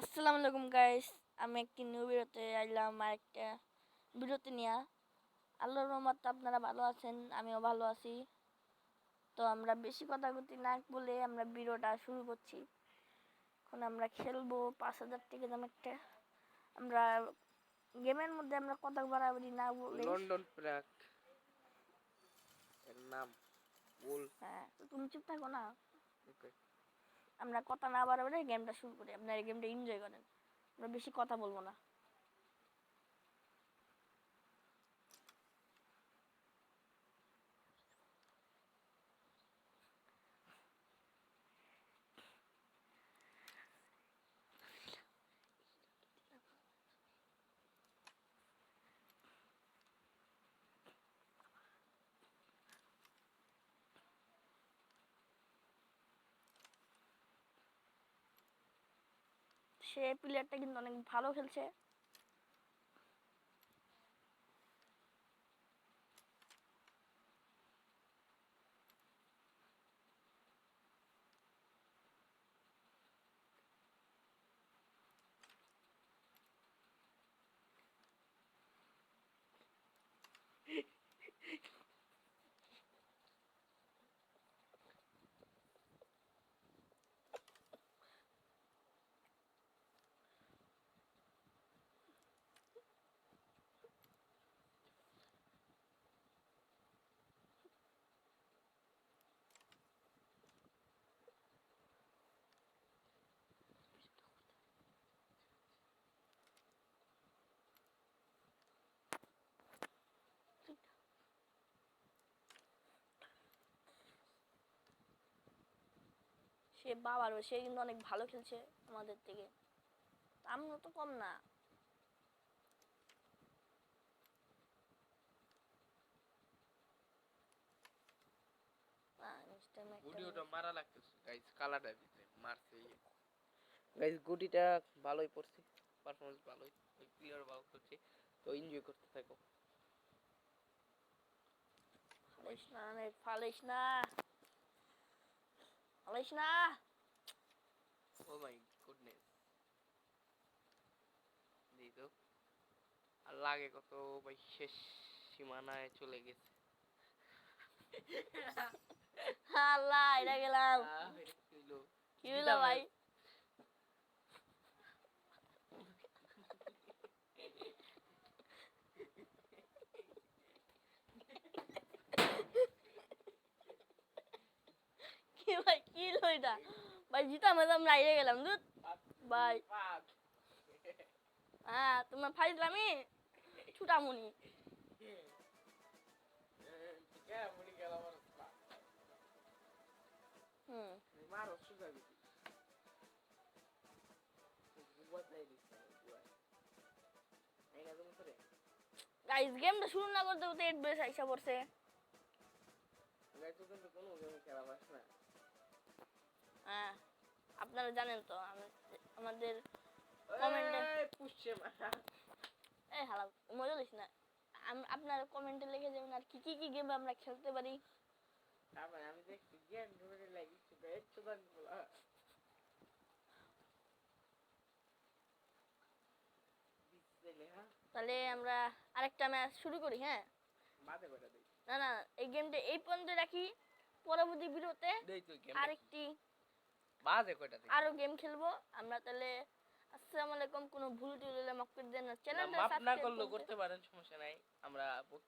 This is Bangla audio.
আসসালামু আলাইকুম গাইস, আমি একটি নিউ ভিডিওতে আইলাম। আর একটা ভিডিওতে নিয়ে আল্লাহর রহমতে আপনারা ভালো আছেন, আমিও ভালো আছি। তো আমরা বেশি কথা না বলে আমরা ভিডিওটা শুরু করছি। এখন আমরা খেলবো 5,000 টাকা দাম একটা। আমরা গেমের মধ্যে আমরা কথা বাড়াবাড়ি না বলে লন্ডন প্রাগ এর নাম বল। হ্যাঁ, তো তুমি চুপ থাকো না। ওকে, আমরা কথা না বাড়াবাড়ি গেমটা শুরু করি। আপনারা এই গেমটা এনজয় করেন, আমরা বেশি কথা বলবো না। সে প্লেয়ারটা কিন্তু অনেক ভালো খেলছে। সে বাবারও সে কিন্তু অনেক ভালো খেলছে আমাদের থেকে, আমিও তো কম না। গুডিওটা মারা লাগতেছে গাইস, কালাটা দিতে মারছে। গাইস গুডিটা ভালোই পড়ছে, পারফরম্যান্স ভালোই, প্লেয়ার ভালো করছে, তো এনজয় করতে থাকো। ফালিস না রে, ফালিস না, ফালিস না। ও মাই গুডনেস, দিতো আর লাগে কত ভাই, শেষ সীমানায় চলে গেছে। আল্লাহ, এটা গেলাম। কি হলো ভাই? কি ভাই, কি হলো এটা? ভাই জিতাম, আমরা হারিয়ে গেলাম। দুধ ভাই, হ্যাঁ তোমার ফাইজলামি ছুটামুনি। হুম, গাইস গেমটা শুরু না করতে করতে এড বেস আইসা পড়ছে। হ্যাঁ, আপনারা জানেন তো আমাদের কমেন্টে এই হালা মজা লিস না। আপনারা কমেন্টে লিখে যাবেন আর কি কি কি গেম আমরা খেলতে পারি। আমি দেখছি গেম ধরে লাগিয়েছি একটু দান বলা। তাহলে আমরা আরেকটা ম্যাচ শুরু করি। হ্যাঁ, বাদে বেটা দেই না না, এই গেমটা এই পর্যন্ত রাখি। পরবর্তী ভিডিওতে দেই তুই গেম আরেকটি বাদে কয়টা দেই আরো গেম খেলবো আমরা। তাহলে আসসালামু আলাইকুম। কোনো ভুল টুল হলে মাফ করে দেন, চ্যানেলটা মাপ না সাবস্ক্রাইব করলেও করতে পারেন, সমস্যা নাই। আমরা